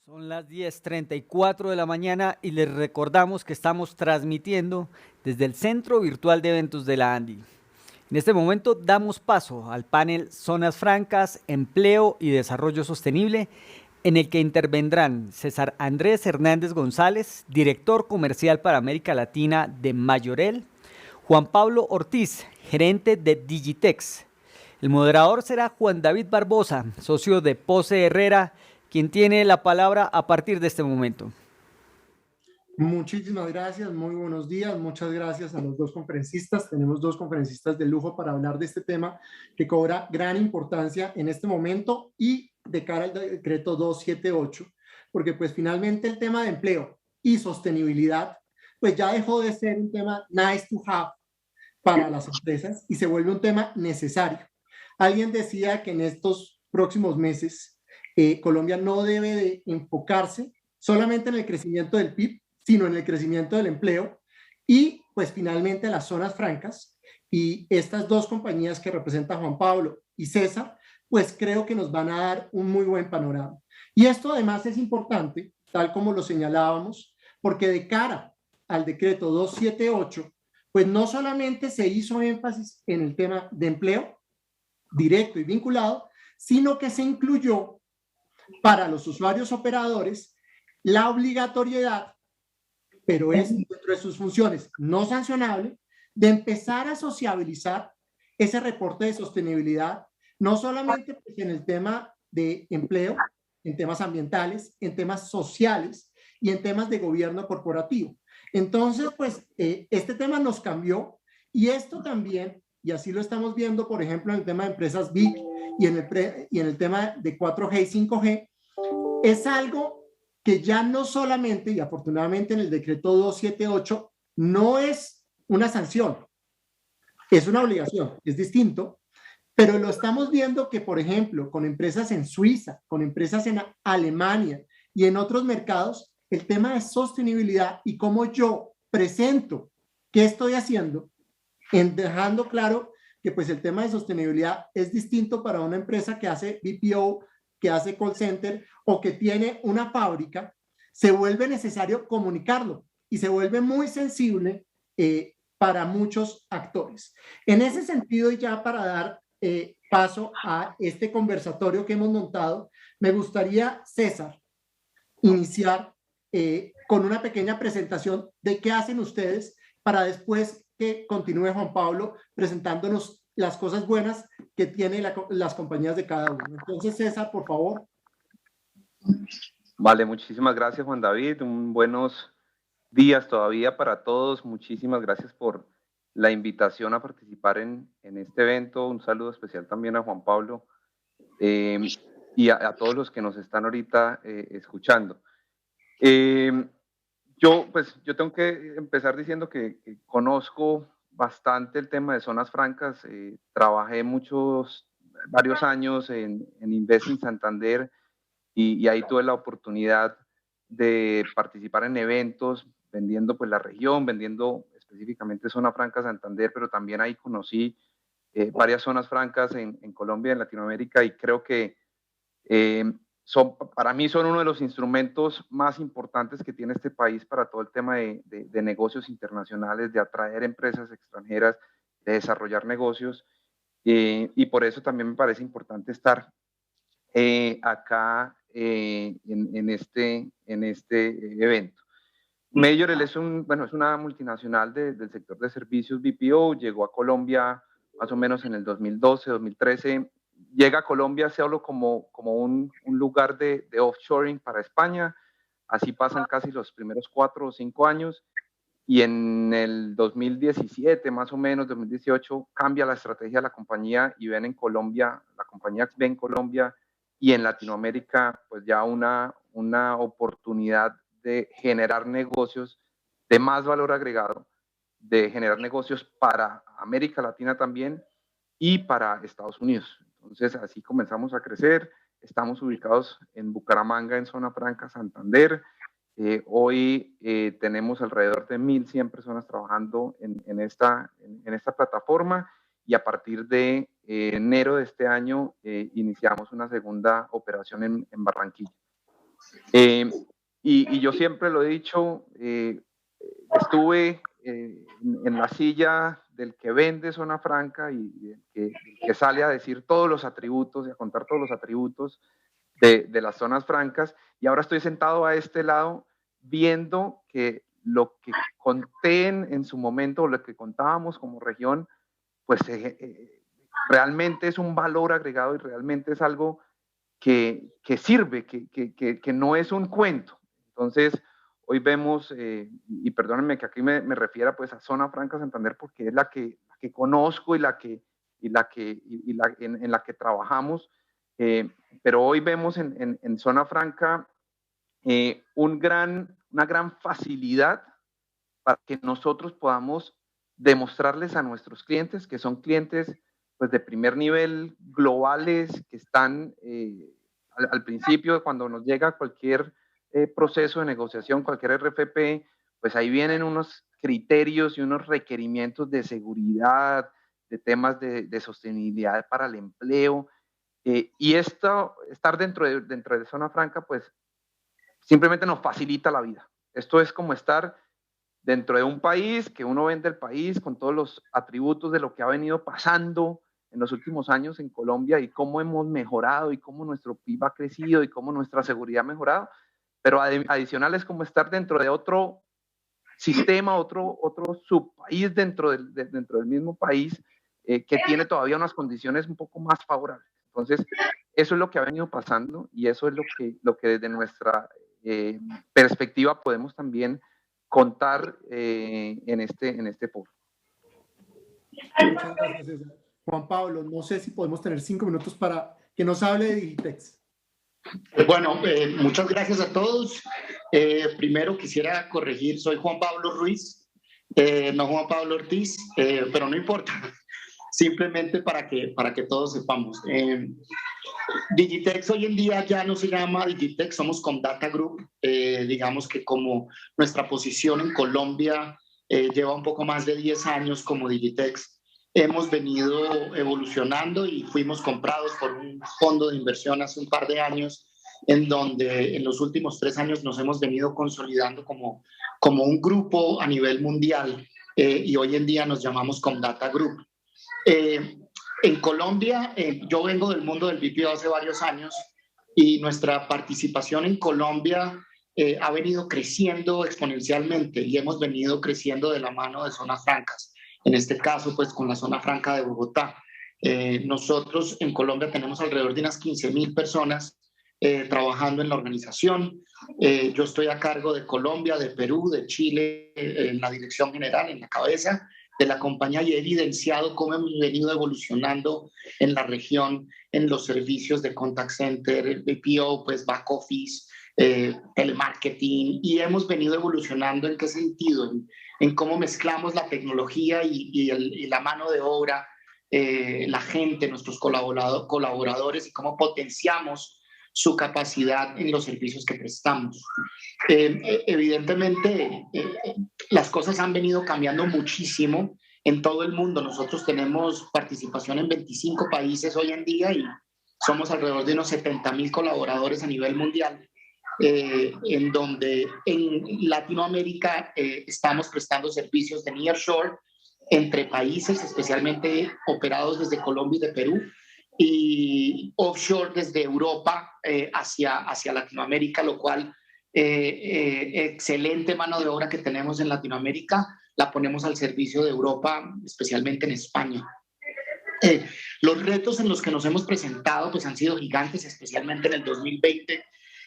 Son las 10:34 de la mañana y les recordamos que estamos transmitiendo desde el Centro Virtual de Eventos de la ANDI. En este momento damos paso al panel Zonas Francas, Empleo y Desarrollo Sostenible, en el que intervendrán César Andrés Hernández González, director comercial para América Latina de Mayorel, Juan Pablo Ortiz, gerente de Digitex. El moderador será Juan David Barbosa, socio de Pose Herrera, quien tiene la palabra a partir de este momento. Muchísimas gracias, muy buenos días, muchas gracias a los dos conferencistas. Tenemos dos conferencistas de lujo para hablar de este tema que cobra gran importancia en este momento y de cara al decreto 278, porque pues finalmente el tema de empleo y sostenibilidad pues ya dejó de ser un tema nice to have para las empresas y se vuelve un tema necesario. Alguien decía que en estos próximos meses Colombia no debe de enfocarse solamente en el crecimiento del PIB, sino en el crecimiento del empleo y pues finalmente las zonas francas. Y estas dos compañías que representan Juan Pablo y César, pues creo que nos van a dar un muy buen panorama. Y esto además es importante, tal como lo señalábamos, porque de cara al decreto 278, pues no solamente se hizo énfasis en el tema de empleo directo y vinculado, sino que se incluyó para los usuarios operadores la obligatoriedad, pero es dentro de sus funciones no sancionable, de empezar a sociabilizar ese reporte de sostenibilidad, no solamente pues, en el tema de empleo, en temas ambientales, en temas sociales y en temas de gobierno corporativo. Entonces, pues, este tema nos cambió y esto también, y así lo estamos viendo, por ejemplo, en el tema de empresas BIC y en el tema de 4G y 5G, es algo que ya no solamente, y afortunadamente en el decreto 278, no es una sanción, es una obligación, es distinto, pero lo estamos viendo que, por ejemplo, con empresas en Suiza, con empresas en Alemania y en otros mercados, el tema de sostenibilidad y cómo yo presento qué estoy haciendo, en dejando claro que pues el tema de sostenibilidad es distinto para una empresa que hace BPO, que hace call center o que tiene una fábrica, se vuelve necesario comunicarlo y se vuelve muy sensible para muchos actores. En ese sentido, y ya para dar paso a este conversatorio que hemos montado, me gustaría, César, iniciar con una pequeña presentación de qué hacen ustedes para después que continúe Juan Pablo presentándonos las cosas buenas que tienen las compañías de cada uno. Entonces, César, por favor. Vale, muchísimas gracias, Juan David. Buenos días todavía para todos. Muchísimas gracias por la invitación a participar en este evento. Un saludo especial también a Juan Pablo y a todos los que nos están ahorita escuchando. Yo tengo que empezar diciendo que conozco bastante el tema de zonas francas. Trabajé varios años en Investing Santander y ahí tuve la oportunidad de participar en eventos, vendiendo pues la región, vendiendo específicamente Zona Franca Santander, pero también ahí conocí varias zonas francas en Colombia y en Latinoamérica y creo que para mí son uno de los instrumentos más importantes que tiene este país para todo el tema de negocios internacionales, de atraer empresas extranjeras, de desarrollar negocios y por eso también me parece importante estar acá en este evento. Majorel es una multinacional del sector de servicios BPO, llegó a Colombia más o menos en el 2012, 2013. Llega a Colombia solo como un lugar de offshoring para España. Así pasan casi los primeros 4 o 5 años. Y en el 2017, más o menos, 2018, cambia la estrategia de la compañía y ven en Colombia, la compañía ve en Colombia y en Latinoamérica, pues ya una oportunidad de generar negocios de más valor agregado, de generar negocios para América Latina también y para Estados Unidos. Entonces, así comenzamos a crecer. Estamos ubicados en Bucaramanga, en Zona Franca, Santander. Hoy tenemos alrededor de 1.100 personas trabajando en esta plataforma y a partir de enero de este año iniciamos una segunda operación en Barranquilla. Y yo siempre lo he dicho, estuve en la silla del que vende Zona Franca y del que sale a decir todos los atributos y a contar todos los atributos de las zonas francas, y ahora estoy sentado a este lado viendo que lo que conté en su momento, lo que contábamos como región, pues realmente es un valor agregado y realmente es algo que sirve, que no es un cuento. Entonces, hoy vemos, y perdónenme que aquí me refiera pues a Zona Franca Santander, porque es la que conozco y en la que trabajamos, pero hoy vemos en Zona Franca una gran facilidad para que nosotros podamos demostrarles a nuestros clientes, que son clientes pues, de primer nivel, globales, que están al principio, cuando nos llega cualquier proceso de negociación, cualquier RFP, pues ahí vienen unos criterios y unos requerimientos de seguridad, de temas de sostenibilidad para el empleo, y estar dentro de Zona Franca, pues simplemente nos facilita la vida. Esto es como estar dentro de un país, que uno vende el país con todos los atributos de lo que ha venido pasando en los últimos años en Colombia y cómo hemos mejorado y cómo nuestro PIB ha crecido y cómo nuestra seguridad ha mejorado, pero adicional es como estar dentro de otro sistema, otro subpaís dentro del mismo país, que tiene todavía unas condiciones un poco más favorables. Entonces, eso es lo que ha venido pasando y eso es lo que desde nuestra perspectiva podemos también contar en este foro. Muchas gracias, César. Juan Pablo, no sé si podemos tener 5 minutos para que nos hable de Digitex. Bueno, muchas gracias a todos. Primero quisiera corregir, soy Juan Pablo Ruiz, no Juan Pablo Ortiz, pero no importa, simplemente para que todos sepamos. Digitex hoy en día ya no se llama Digitex, somos Comdata Group. Digamos que como nuestra posición en Colombia lleva un poco más de 10 años como Digitex, hemos venido evolucionando y fuimos comprados por un fondo de inversión hace un par de años, en donde en los últimos 3 años nos hemos venido consolidando como un grupo a nivel mundial, y hoy en día nos llamamos Comdata Group. En Colombia, yo vengo del mundo del BPO hace varios años y nuestra participación en Colombia ha venido creciendo exponencialmente y hemos venido creciendo de la mano de zonas francas. En este caso, pues con la zona franca de Bogotá. Nosotros en Colombia tenemos alrededor de unas 15,000 personas trabajando en la organización. Yo estoy a cargo de Colombia, de Perú, de Chile, en la dirección general, en la cabeza de la compañía, y he evidenciado cómo hemos venido evolucionando en la región, en los servicios de contact center, BPO, pues back office, telemarketing, y hemos venido evolucionando. ¿En qué sentido? En cómo mezclamos la tecnología y la mano de obra, la gente, nuestros colaboradores, y cómo potenciamos su capacidad en los servicios que prestamos. Evidentemente, las cosas han venido cambiando muchísimo en todo el mundo. Nosotros tenemos participación en 25 países hoy en día y somos alrededor de unos 70,000 colaboradores a nivel mundial. En donde en Latinoamérica estamos prestando servicios de nearshore entre países, especialmente operados desde Colombia y de Perú, y offshore desde Europa hacia Latinoamérica, lo cual excelente mano de obra que tenemos en Latinoamérica la ponemos al servicio de Europa, especialmente en España. Los retos en los que nos hemos presentado pues han sido gigantes, especialmente en el 2020.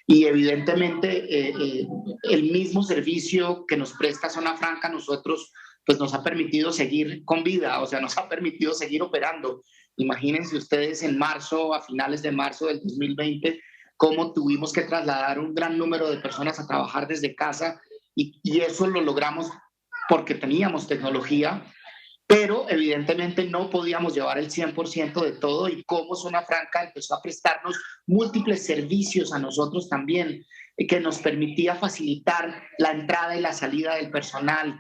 Y evidentemente el mismo servicio que nos presta Zona Franca, nosotros pues nos ha permitido seguir con vida, o sea, nos ha permitido seguir operando. Imagínense ustedes en marzo, a finales de marzo del 2020, cómo tuvimos que trasladar un gran número de personas a trabajar desde casa, y eso lo logramos porque teníamos tecnología, pero evidentemente no podíamos llevar el 100% de todo, y cómo Zona Franca empezó a prestarnos múltiples servicios a nosotros también, que nos permitía facilitar la entrada y la salida del personal,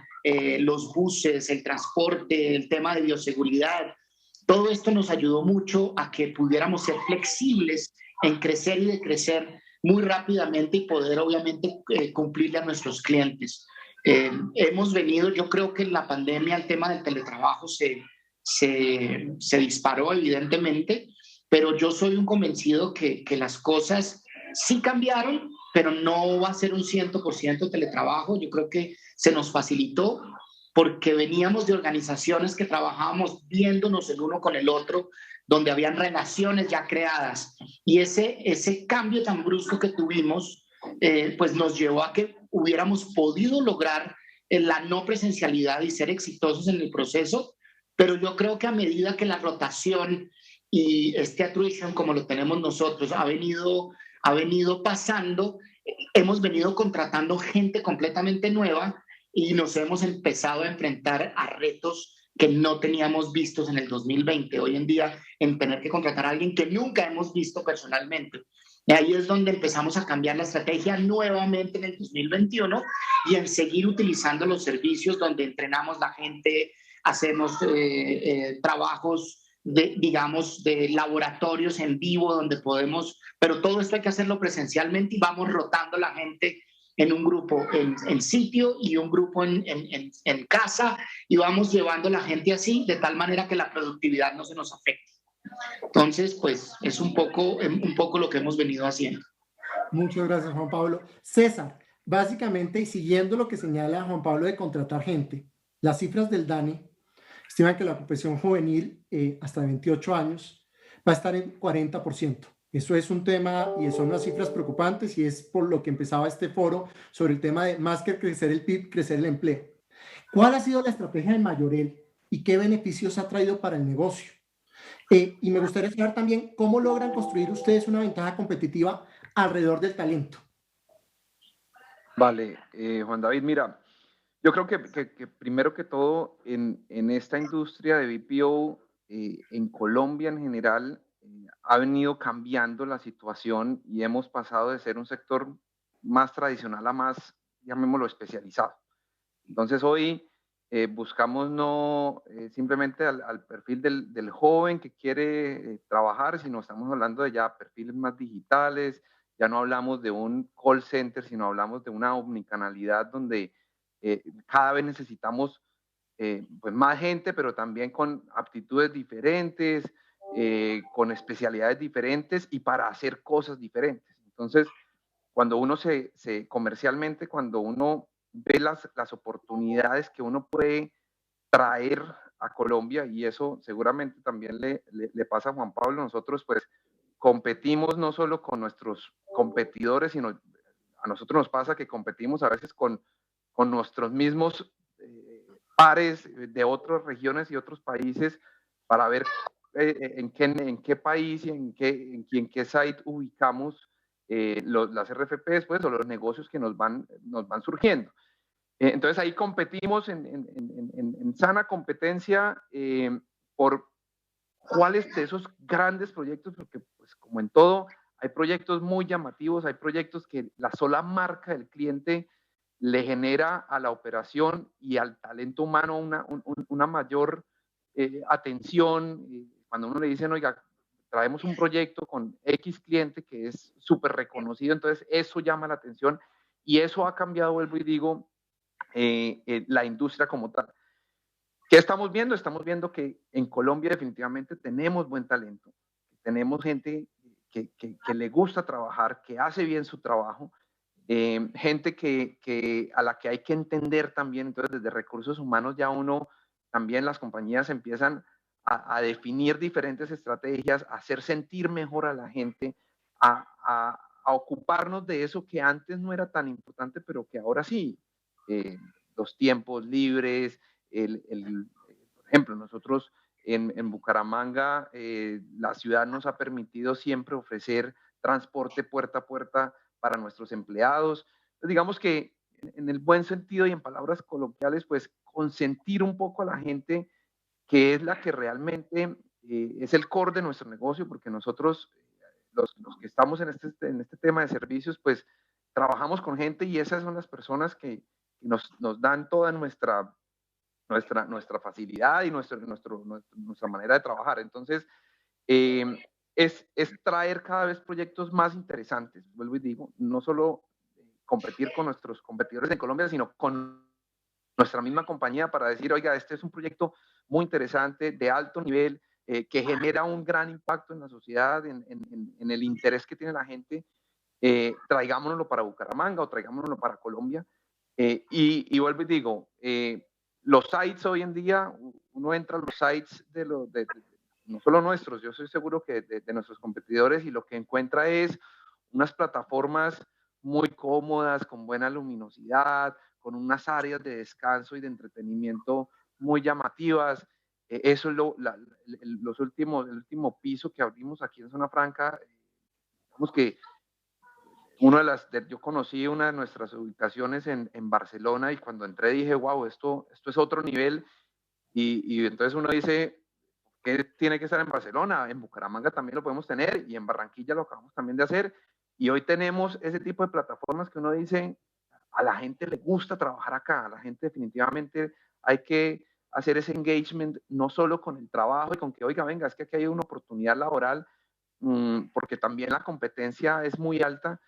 los buses, el transporte, el tema de bioseguridad. Todo esto nos ayudó mucho a que pudiéramos ser flexibles en crecer y decrecer muy rápidamente y poder obviamente cumplirle a nuestros clientes. Hemos venido, yo creo que en la pandemia el tema del teletrabajo se disparó evidentemente, pero yo soy un convencido que las cosas sí cambiaron, pero no va a ser un 100% teletrabajo. Yo creo que se nos facilitó porque veníamos de organizaciones que trabajábamos viéndonos el uno con el otro, donde habían relaciones ya creadas. Y ese cambio tan brusco que tuvimos, pues nos llevó a que hubiéramos podido lograr la no presencialidad y ser exitosos en el proceso, pero yo creo que a medida que la rotación y este attrition, como lo tenemos nosotros, ha venido pasando, hemos venido contratando gente completamente nueva y nos hemos empezado a enfrentar a retos que no teníamos vistos en el 2020. Hoy en día, en tener que contratar a alguien que nunca hemos visto personalmente. Y ahí es donde empezamos a cambiar la estrategia nuevamente en el 2021 y en seguir utilizando los servicios donde entrenamos la gente, hacemos trabajos digamos, de laboratorios en vivo donde podemos, pero todo esto hay que hacerlo presencialmente y vamos rotando la gente en un grupo en sitio y un grupo en casa y vamos llevando la gente así de tal manera que la productividad no se nos afecte. Entonces, pues es un poco lo que hemos venido haciendo. Muchas gracias, Juan Pablo. César, básicamente, y siguiendo lo que señala Juan Pablo de contratar gente, las cifras del DANE estiman que la ocupación juvenil hasta de 28 años va a estar en 40%. Eso es un tema y son unas cifras preocupantes y es por lo que empezaba este foro sobre el tema de más que crecer el PIB, crecer el empleo. ¿Cuál ha sido la estrategia de Mayorel y qué beneficios ha traído para el negocio? Y me gustaría saber también cómo logran construir ustedes una ventaja competitiva alrededor del talento. Vale, Juan David, mira, yo creo que primero que todo en esta industria de BPO, en Colombia en general, ha venido cambiando la situación y hemos pasado de ser un sector más tradicional a más, llamémoslo, especializado. Entonces hoy buscamos no simplemente al perfil del joven que quiere trabajar, sino estamos hablando de ya perfiles más digitales, ya no hablamos de un call center, sino hablamos de una omnicanalidad donde cada vez necesitamos pues más gente, pero también con aptitudes diferentes, con especialidades diferentes y para hacer cosas diferentes. Entonces, cuando uno comercialmente, cuando uno ve las oportunidades que uno puede traer a Colombia, y eso seguramente también le pasa a Juan Pablo, nosotros pues competimos no solo con nuestros competidores, sino a nosotros nos pasa que competimos a veces con nuestros mismos pares de otras regiones y otros países para ver en qué país y en qué site ubicamos las RFPs pues, o los negocios que nos van surgiendo. Entonces ahí competimos en sana competencia por cuáles de esos grandes proyectos, porque pues como en todo, hay proyectos muy llamativos, hay proyectos que la sola marca del cliente le genera a la operación y al talento humano una mayor atención. Cuando uno le dice, oiga, traemos un proyecto con X cliente que es súper reconocido, entonces eso llama la atención y eso ha cambiado, vuelvo y digo, la industria como tal. ¿Qué estamos viendo? Estamos viendo que en Colombia definitivamente tenemos buen talento, tenemos gente que le gusta trabajar, que hace bien su trabajo, gente a la que hay que entender también. Entonces, desde recursos humanos ya uno, también las compañías empiezan a definir diferentes estrategias, a hacer sentir mejor a la gente, a ocuparnos de eso que antes no era tan importante, pero que ahora sí. Los tiempos libres, por ejemplo, nosotros en Bucaramanga, la ciudad nos ha permitido siempre ofrecer transporte puerta a puerta para nuestros empleados. Entonces, digamos que en el buen sentido y en palabras coloquiales, pues consentir un poco a la gente que es la que realmente es el core de nuestro negocio, porque nosotros, los que estamos en este tema de servicios, pues trabajamos con gente y esas son las personas que nos dan toda nuestra facilidad y nuestra manera de trabajar. Entonces, es traer cada vez proyectos más interesantes, vuelvo y digo, no solo competir con nuestros competidores en Colombia, sino con nuestra misma compañía para decir, oiga, este es un proyecto muy interesante, de alto nivel, que genera un gran impacto en la sociedad, en el interés que tiene la gente, traigámonoslo para Bucaramanga o traigámonoslo para Colombia. Y vuelvo y digo, los sites hoy en día, uno entra a los sites no solo nuestros, yo estoy seguro que de nuestros competidores, y lo que encuentra es unas plataformas muy cómodas, con buena luminosidad, con unas áreas de descanso y de entretenimiento muy llamativas. Eso es el último piso que abrimos aquí en Zona Franca. Digamos que yo conocí una de nuestras ubicaciones en Barcelona, y cuando entré dije, wow, esto es otro nivel. Y entonces uno dice, ¿qué tiene que estar en Barcelona? En Bucaramanga también lo podemos tener, y en Barranquilla lo acabamos también de hacer. Y hoy tenemos ese tipo de plataformas que uno dice, a la gente le gusta trabajar acá, a la gente definitivamente hay que hacer ese engagement, no solo con el trabajo y con que, oiga, venga, es que aquí hay una oportunidad laboral, porque también la competencia es muy alta,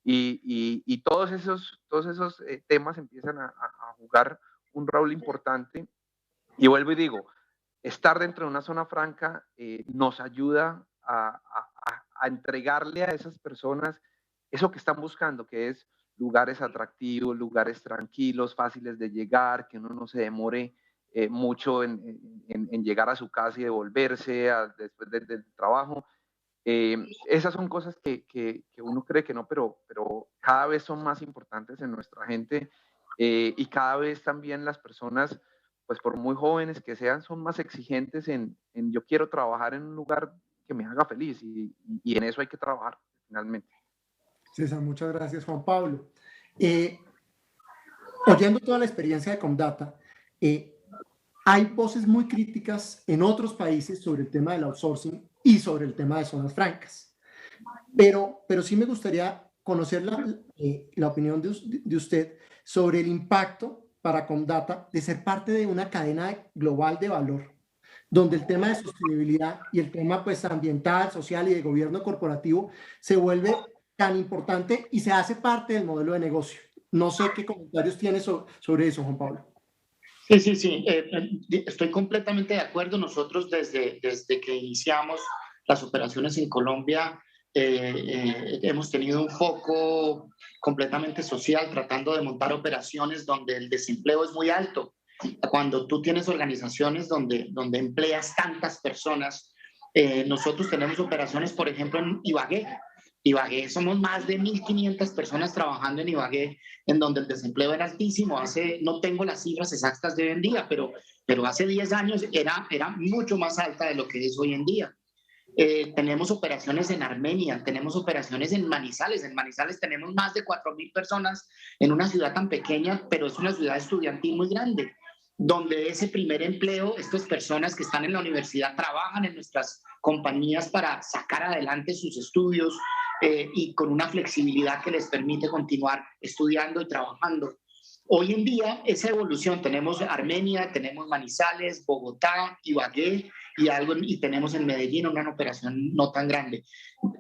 y todos esos temas empiezan a jugar un rol importante. Y vuelvo y digo, estar dentro de una zona franca nos ayuda a entregarle a esas personas eso que están buscando, que es lugares atractivos, lugares tranquilos, fáciles de llegar, que uno no se demore mucho en llegar a su casa y devolverse después del trabajo. Esas son cosas que uno cree que no, pero cada vez son más importantes en nuestra gente, y cada vez también las personas, pues por muy jóvenes que sean, son más exigentes en yo quiero trabajar en un lugar que me haga feliz, y en eso hay que trabajar finalmente. César, muchas gracias, Juan Pablo. Oyendo toda la experiencia de Comdata, hay voces muy críticas en otros países sobre el tema del outsourcing y sobre el tema de zonas francas. Pero sí me gustaría conocer la opinión de usted sobre el impacto para Comdata de ser parte de una cadena global de valor, donde el tema de sostenibilidad y el tema pues, ambiental, social y de gobierno corporativo se vuelve tan importante y se hace parte del modelo de negocio. No sé qué comentarios tiene sobre eso, Juan Pablo. Sí. Estoy completamente de acuerdo. Nosotros desde que iniciamos las operaciones en Colombia hemos tenido un foco completamente social, tratando de montar operaciones donde el desempleo es muy alto. Cuando tú tienes organizaciones donde empleas tantas personas, nosotros tenemos operaciones, por ejemplo, en Ibagué. Ibagué, somos más de 1.500 personas trabajando en Ibagué, en donde el desempleo era altísimo. No tengo las cifras exactas de hoy en día, pero hace 10 años era mucho más alta de lo que es hoy en día. Tenemos operaciones en Armenia, tenemos operaciones en Manizales. En Manizales tenemos más de 4.000 personas en una ciudad tan pequeña, pero es una ciudad estudiantil muy grande, donde ese primer empleo, estas personas que están en la universidad trabajan en nuestras compañías para sacar adelante sus estudios, y con una flexibilidad que les permite continuar estudiando y trabajando. Hoy en día, esa evolución, tenemos Armenia, tenemos Manizales, Bogotá, Ibagué y tenemos en Medellín una operación no tan grande.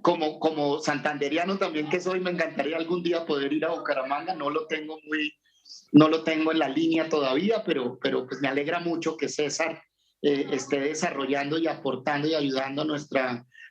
Como santanderiano también que soy, me encantaría algún día poder ir a Bucaramanga. No lo tengo en la línea todavía, pero pues me alegra mucho que César esté desarrollando y aportando y ayudando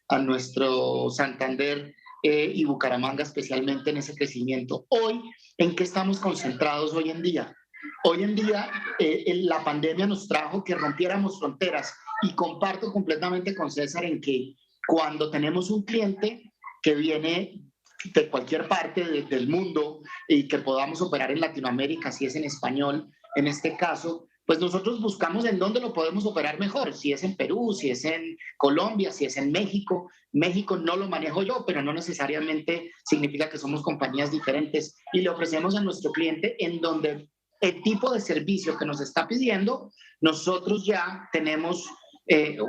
a nuestro Santander y Bucaramanga especialmente en ese crecimiento. Hoy, ¿en qué estamos concentrados hoy en día? Hoy en día la pandemia nos trajo que rompiéramos fronteras, y comparto completamente con César en que cuando tenemos un cliente que viene de cualquier parte del mundo y que podamos operar en Latinoamérica, si es en español, en este caso, pues nosotros buscamos en dónde lo podemos operar mejor, si es en Perú, si es en Colombia, si es en México. México no lo manejo yo, pero no necesariamente significa que somos compañías diferentes, y le ofrecemos a nuestro cliente en donde el tipo de servicio que nos está pidiendo, nosotros ya tenemos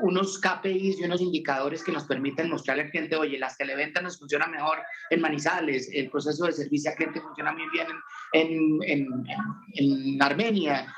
unos KPIs y unos indicadores que nos permiten mostrarle al cliente, oye, las televentas nos funcionan mejor en Manizales, el proceso de servicio al cliente funciona muy bien en Armenia,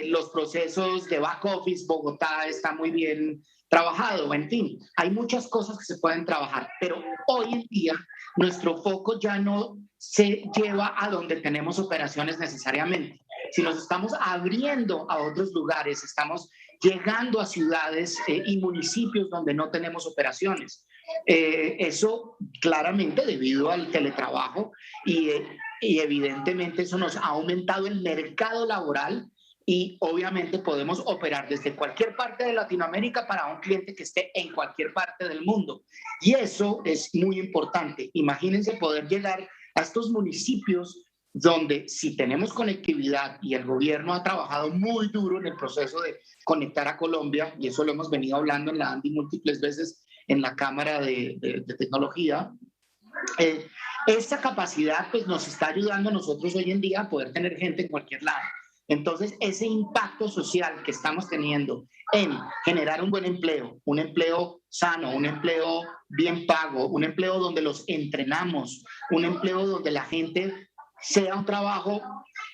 los procesos de back office, Bogotá está muy bien trabajado, en fin, hay muchas cosas que se pueden trabajar, pero hoy en día nuestro foco ya no se lleva a donde tenemos operaciones necesariamente. Si nos estamos abriendo a otros lugares, estamos llegando a ciudades y municipios donde no tenemos operaciones. Eso claramente debido al teletrabajo y evidentemente eso nos ha aumentado el mercado laboral y obviamente podemos operar desde cualquier parte de Latinoamérica para un cliente que esté en cualquier parte del mundo. Y eso es muy importante. Imagínense poder llegar a estos municipios donde si tenemos conectividad y el gobierno ha trabajado muy duro en el proceso de conectar a Colombia, y eso lo hemos venido hablando en la ANDI múltiples veces en la Cámara de Tecnología, esta capacidad pues nos está ayudando a nosotros hoy en día a poder tener gente en cualquier lado. Entonces, ese impacto social que estamos teniendo en generar un buen empleo, un empleo sano, un empleo bien pago, un empleo donde los entrenamos, un empleo donde la gente sea un trabajo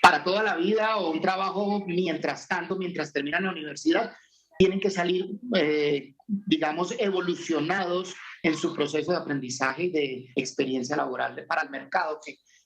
para toda la vida o un trabajo mientras tanto, mientras terminan la universidad, tienen que salir, digamos, evolucionados en su proceso de aprendizaje y de experiencia laboral para el mercado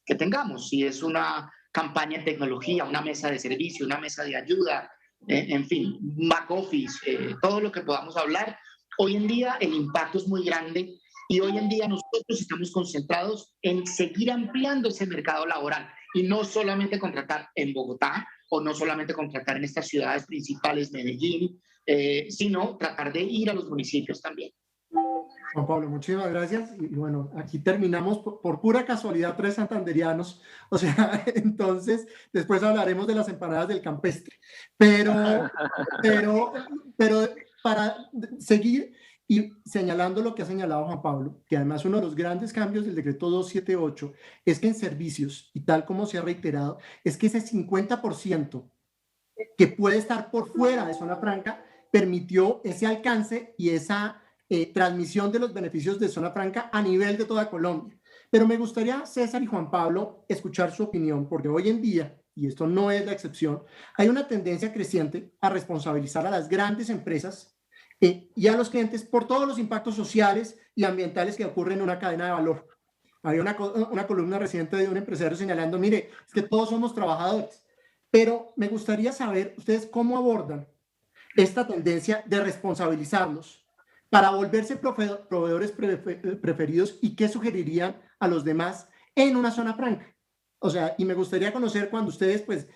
que tengamos. Si es una campaña en tecnología, una mesa de servicio, una mesa de ayuda, en fin, back office, todo lo que podamos hablar. Hoy en día el impacto es muy grande y hoy en día nosotros estamos concentrados en seguir ampliando ese mercado laboral y no solamente contratar en Bogotá o no solamente contratar en estas ciudades principales, Medellín, sino tratar de ir a los municipios también. Juan Pablo, muchísimas gracias. Y bueno, aquí terminamos por pura casualidad 3 santanderianos. O sea, entonces después hablaremos de las empanadas del campestre. Pero para seguir y señalando lo que ha señalado Juan Pablo, que además uno de los grandes cambios del decreto 278 es que en servicios, y tal como se ha reiterado, es que ese 50% que puede estar por fuera de zona franca permitió ese alcance y esa transmisión de los beneficios de zona franca a nivel de toda Colombia. Pero me gustaría, César y Juan Pablo, escuchar su opinión, porque hoy en día, y esto no es la excepción, hay una tendencia creciente a responsabilizar a las grandes empresas y a los clientes por todos los impactos sociales y ambientales que ocurren en una cadena de valor. Había una columna reciente de un empresario señalando, mire, es que todos somos trabajadores, pero me gustaría saber ustedes cómo abordan esta tendencia de responsabilizarlos para volverse proveedores preferidos y qué sugerirían a los demás en una zona franca. O sea, y me gustaría conocer cuando ustedes pues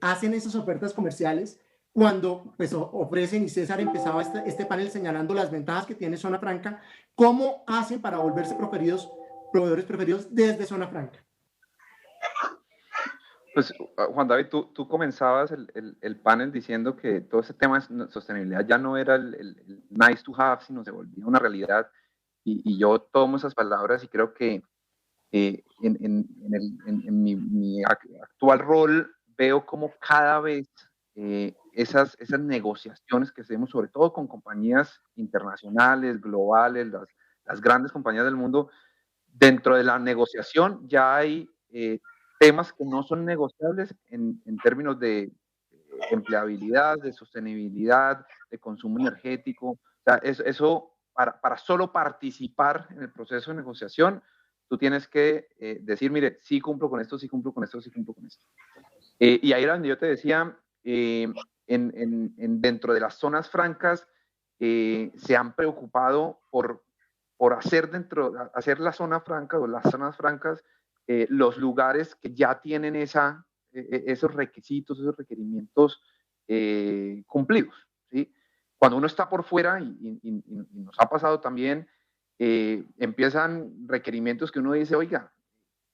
hacen esas ofertas comerciales, cuando pues ofrecen, y César empezaba este panel señalando las ventajas que tiene zona franca, ¿cómo hacen para volverse proveedores preferidos desde zona franca? Pues, Juan David, tú comenzabas el panel diciendo que todo ese tema de sostenibilidad ya no era el nice to have, sino se volvía una realidad. Y yo tomo esas palabras y creo que en mi actual rol veo como cada vez esas negociaciones que hacemos, sobre todo con compañías internacionales, globales, las grandes compañías del mundo, dentro de la negociación ya hay temas que no son negociables en términos de empleabilidad, de sostenibilidad, de consumo energético. O sea, eso para solo participar en el proceso de negociación, tú tienes que decir, mire, sí cumplo con esto, sí cumplo con esto, sí cumplo con esto. Y ahí era donde yo te decía, dentro de las zonas francas, se han preocupado por hacer la zona franca o las zonas francas los lugares que ya tienen esos requisitos, esos requerimientos cumplidos, ¿sí? Cuando uno está por fuera, y nos ha pasado también, empiezan requerimientos que uno dice, oiga,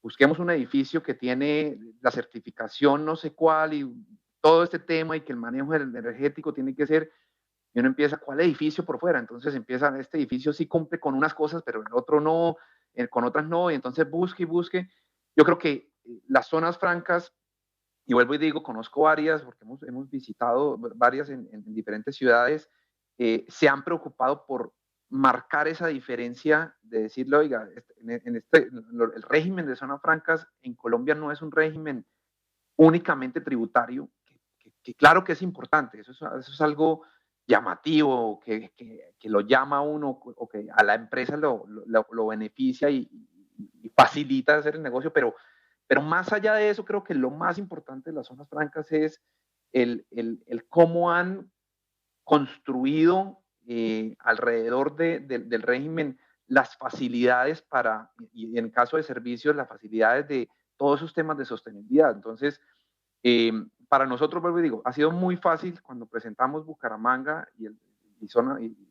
busquemos un edificio que tiene la certificación no sé cuál y todo este tema y que el manejo energético tiene que ser, y uno empieza, ¿cuál edificio por fuera? Entonces empieza, este edificio sí cumple con unas cosas, pero el otro no, con otras no, y entonces busque y busque. Yo creo que las zonas francas, y vuelvo y digo, conozco varias, porque hemos visitado varias en diferentes ciudades, se han preocupado por marcar esa diferencia de decirle, oiga, el régimen de zonas francas en Colombia no es un régimen únicamente tributario, que claro que es importante, eso es algo llamativo, que lo llama a uno o que a la empresa lo beneficia y facilita hacer el negocio, pero más allá de eso, creo que lo más importante de las zonas francas es el cómo han construido alrededor del régimen las facilidades y en caso de servicios, las facilidades de todos esos temas de sostenibilidad. Entonces, para nosotros, vuelvo y digo, ha sido muy fácil cuando presentamos Bucaramanga y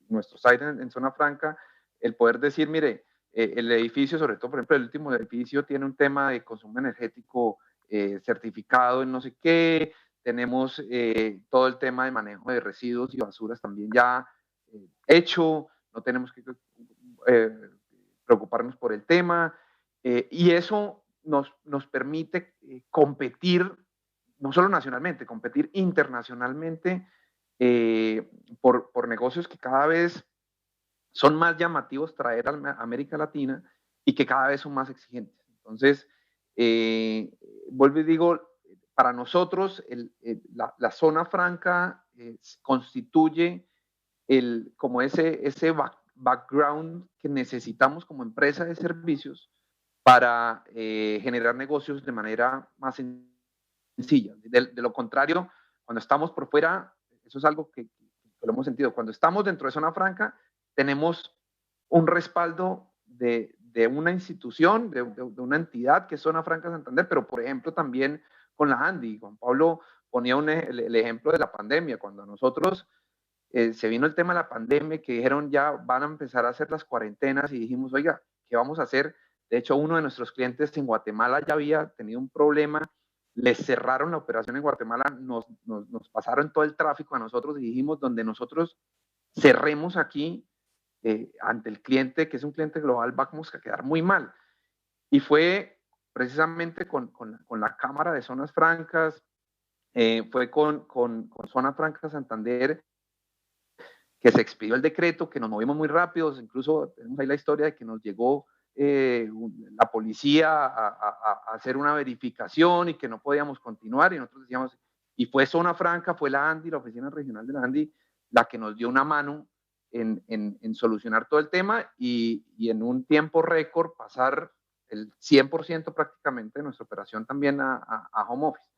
nuestro site en Zona Franca, el poder decir, mire, el edificio, sobre todo, por ejemplo, el último edificio tiene un tema de consumo energético certificado en no sé qué, tenemos todo el tema de manejo de residuos y basuras también ya hecho, no tenemos que preocuparnos por el tema, y eso nos permite competir, no solo nacionalmente, competir internacionalmente por negocios que cada vez son más llamativos traer a América Latina y que cada vez son más exigentes. Entonces, vuelvo y digo, para nosotros la zona franca constituye como ese background que necesitamos como empresa de servicios para generar negocios de manera más sencilla. De lo contrario, cuando estamos por fuera, eso es algo que lo hemos sentido, cuando estamos dentro de zona franca, tenemos un respaldo de una institución, de una entidad que es Zona Franca Santander, pero por ejemplo también con la ANDI. Juan Pablo ponía el ejemplo de la pandemia. Cuando a nosotros se vino el tema de la pandemia, que dijeron ya van a empezar a hacer las cuarentenas y dijimos, oiga, ¿qué vamos a hacer? De hecho, uno de nuestros clientes en Guatemala ya había tenido un problema, les cerraron la operación en Guatemala, nos pasaron todo el tráfico a nosotros y dijimos, donde nosotros cerremos aquí, ante el cliente, que es un cliente global, vamos a quedar muy mal. Y fue precisamente con la Cámara de Zonas Francas, fue con Zona Franca Santander, que se expidió el decreto, que nos movimos muy rápido, incluso tenemos ahí la historia de que nos llegó la policía a hacer una verificación y que no podíamos continuar, y nosotros decíamos, y fue Zona Franca, fue la ANDI, la Oficina Regional de la ANDI, la que nos dio una mano en solucionar todo el tema y en un tiempo récord pasar el 100% prácticamente de nuestra operación también a home office.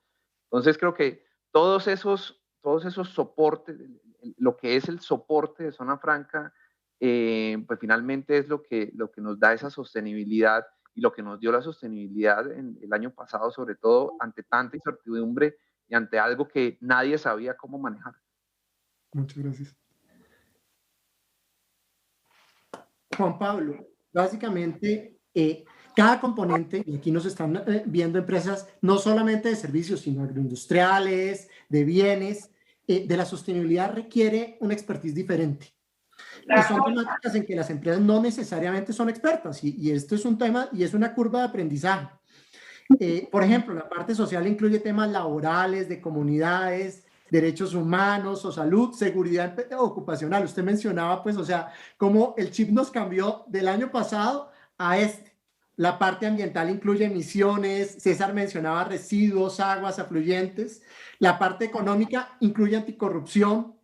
Entonces creo que todos esos soportes, lo que es el soporte de Zona Franca, pues finalmente es lo que nos da esa sostenibilidad y lo que nos dio la sostenibilidad en el año pasado, sobre todo ante tanta incertidumbre y ante algo que nadie sabía cómo manejar. Muchas gracias. Juan Pablo, básicamente cada componente, y aquí nos están viendo empresas no solamente de servicios, sino agroindustriales, de bienes, de la sostenibilidad requiere una expertise diferente. Y son temáticas en que las empresas no necesariamente son expertas, y esto es un tema y es una curva de aprendizaje. Por ejemplo, la parte social incluye temas laborales, de comunidades, derechos humanos o salud, seguridad ocupacional. Usted mencionaba, pues, o sea, cómo el chip nos cambió del año pasado a este. La parte ambiental incluye emisiones, César mencionaba residuos, aguas, afluentes. La parte económica incluye anticorrupción,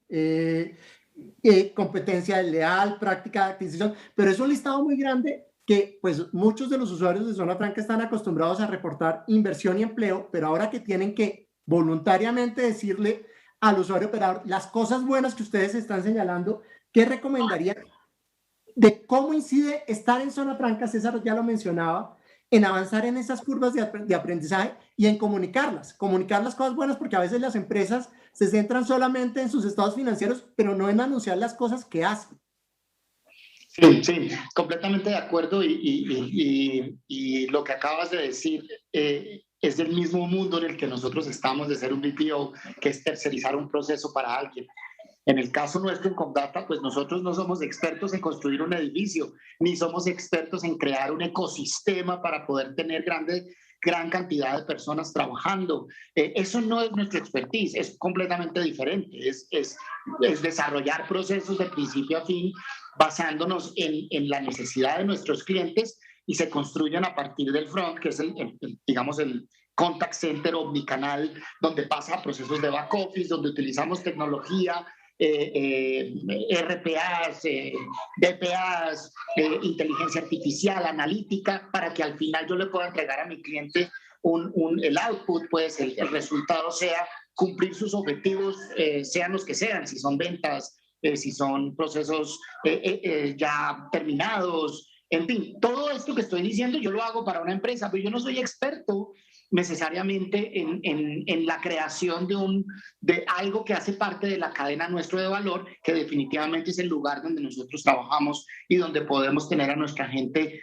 competencia desleal, práctica de adquisición, pero es un listado muy grande que pues muchos de los usuarios de Zona Franca están acostumbrados a reportar inversión y empleo, pero ahora que tienen que voluntariamente decirle al usuario operador las cosas buenas que ustedes están señalando, ¿qué recomendarían de cómo incide estar en Zona Franca? César ya lo mencionaba, en avanzar en esas curvas de aprendizaje y en comunicar las cosas buenas, porque a veces las empresas se centran solamente en sus estados financieros, pero no en anunciar las cosas que hacen. Sí, completamente de acuerdo, y lo que acabas de decir es del mismo mundo en el que nosotros estamos de ser un BPO, que es tercerizar un proceso para alguien. En el caso nuestro en Comdata, pues nosotros no somos expertos en construir un edificio, ni somos expertos en crear un ecosistema para poder tener gran cantidad de personas trabajando. Eso no es nuestra expertise, es completamente diferente. Es desarrollar procesos de principio a fin basándonos en la necesidad de nuestros clientes y se construyen a partir del front, que es digamos el contact center omnicanal, donde pasa a procesos de back office, donde utilizamos tecnología RPAs, DPAs, inteligencia artificial, analítica, para que al final yo le pueda entregar a mi cliente el output, pues el resultado sea cumplir sus objetivos, sean los que sean, si son ventas, si son procesos ya terminados, en fin, todo esto que estoy diciendo yo lo hago para una empresa, pero yo no soy experto necesariamente en la creación de algo que hace parte de la cadena nuestro de valor, que definitivamente es el lugar donde nosotros trabajamos y donde podemos tener a nuestra gente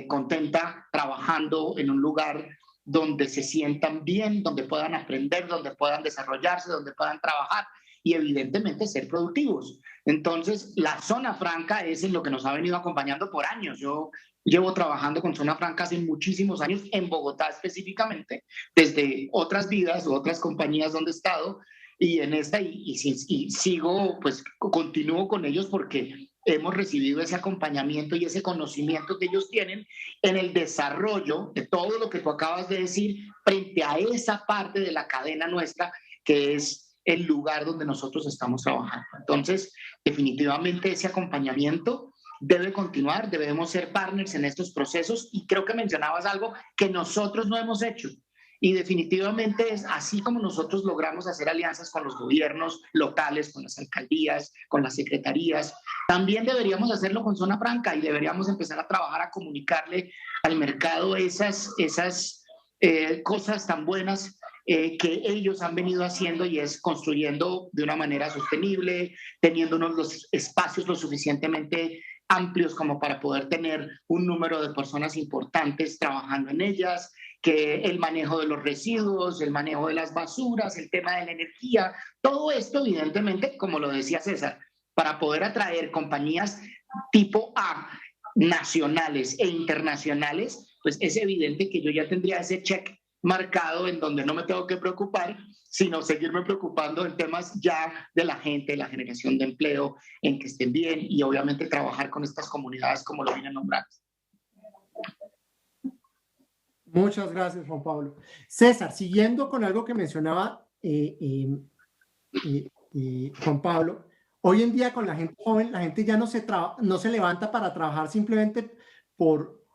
contenta trabajando en un lugar donde se sientan bien, donde puedan aprender, donde puedan desarrollarse, donde puedan trabajar y evidentemente ser productivos. Entonces, la zona franca es en lo que nos ha venido acompañando por años. Yo llevo trabajando con zona franca hace muchísimos años, en Bogotá específicamente, desde otras vidas u otras compañías donde he estado, y en esta, y sigo, pues continúo con ellos porque hemos recibido ese acompañamiento y ese conocimiento que ellos tienen en el desarrollo de todo lo que tú acabas de decir frente a esa parte de la cadena nuestra que es el lugar donde nosotros estamos trabajando. Entonces, definitivamente ese acompañamiento debe continuar, debemos ser partners en estos procesos y creo que mencionabas algo que nosotros no hemos hecho. Y definitivamente es así como nosotros logramos hacer alianzas con los gobiernos locales, con las alcaldías, con las secretarías. También deberíamos hacerlo con Zona Franca y deberíamos empezar a trabajar a comunicarle al mercado esas cosas tan buenas que ellos han venido haciendo y es construyendo de una manera sostenible, teniendo los espacios lo suficientemente amplios como para poder tener un número de personas importantes trabajando en ellas, que el manejo de los residuos, el manejo de las basuras, el tema de la energía, todo esto evidentemente, como lo decía César, para poder atraer compañías tipo A, nacionales e internacionales, pues es evidente que yo ya tendría ese check marcado en donde no me tengo que preocupar, sino seguirme preocupando en temas ya de la gente, la generación de empleo, en que estén bien y obviamente trabajar con estas comunidades como lo vienen nombrando. Muchas gracias, Juan Pablo. César, siguiendo con algo que mencionaba Juan Pablo, hoy en día con la gente joven, la gente ya no se levanta para trabajar simplemente por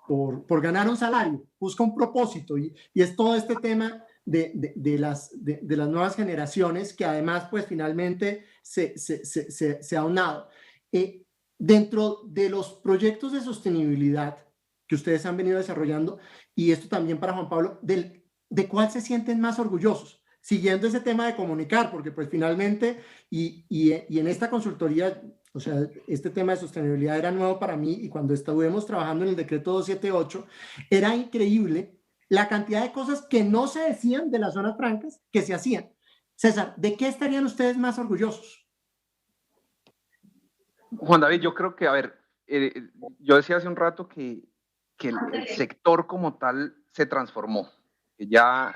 ganar un salario, busca un propósito y es todo este tema de las nuevas generaciones que además pues finalmente se ha unado. Dentro de los proyectos de sostenibilidad que ustedes han venido desarrollando, y esto también para Juan Pablo, ¿de cuál se sienten más orgullosos? Siguiendo ese tema de comunicar, porque pues finalmente, y en esta consultoría, o sea, este tema de sostenibilidad era nuevo para mí y cuando estuvimos trabajando en el decreto 278, era increíble la cantidad de cosas que no se decían de las zonas francas que se hacían. César, ¿de qué estarían ustedes más orgullosos? Juan David, yo creo que, a ver, yo decía hace un rato que el sector como tal se transformó, que ya